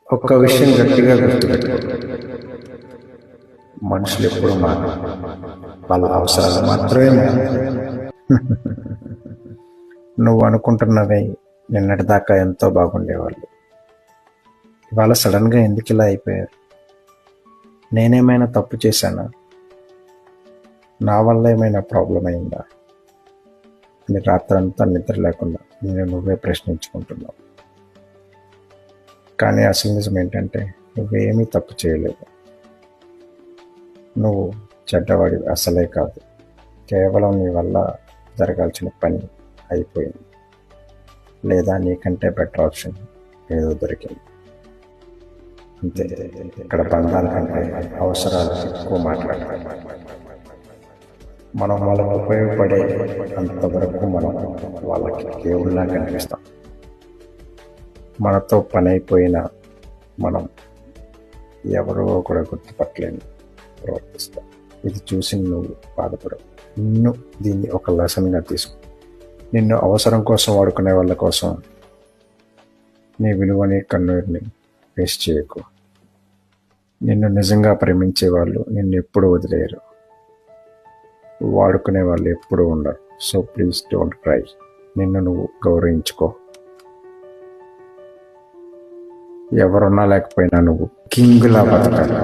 ఒక్క విషయం గట్టిగా గుర్తుపెట్టుకో, మనుషులు ఎప్పుడు మారు, వాళ్ళ అవసరాలు మాత్రమే మారుతాయి. నువ్వు అనుకుంటున్నవి నిన్నటిదాకా ఎంతో బాగుండేవాళ్ళు, ఇవాళ సడన్గా ఎందుకు ఇలా అయిపోయారు? నేనేమైనా తప్పు చేశానా? నా వల్ల ఏమైనా ప్రాబ్లం అయిందా అని రాత్రంతా నిద్ర లేకుండా నేను నువ్వే ప్రశ్నించుకుంటున్నావు. కానీ అసలు నిజం ఏంటంటే నువ్వేమీ తప్పు చేయలేదు. నువ్వు చెడ్డవాడి అసలే కాదు, కేవలం నీ వల్ల జరగాల్సిన పని అయిపోయింది, లేదా నీకంటే బెటర్ ఆప్షన్ ఏదో దొరికింది అంతే. ఇక్కడ బంధాల కంటే అవసరాలు ఎక్కువ మాట్లాడతాం. మనం వాళ్ళకు ఉపయోగపడే అంతవరకు మనం వాళ్ళకి దేవుళ్ళ కనిపిస్తాం. మనతో పని అయిపోయినా మనం ఎవరో కూడా గుర్తుపట్టలేని ప్రవర్తిస్తాం. ఇది చూసి నువ్వు బాధపడవు. నిన్ను దీన్ని ఒక లెసన్గా తీసుకో. నిన్ను అవసరం కోసం వాడుకునే వాళ్ళ కోసం నీ విలువని కన్నీరుని వేస్ట్ చేయకు. నిన్ను నిజంగా ప్రేమించే వాళ్ళు నిన్ను ఎప్పుడు వదిలేయరు, వాడుకునే వాళ్ళు ఎప్పుడు ఉండరు. So please don't cry. నిన్ను నువ్వు గౌరవించుకో. ఎవరున్నా లేకపోయినా నువ్వు కింగ్లా బతకాలి.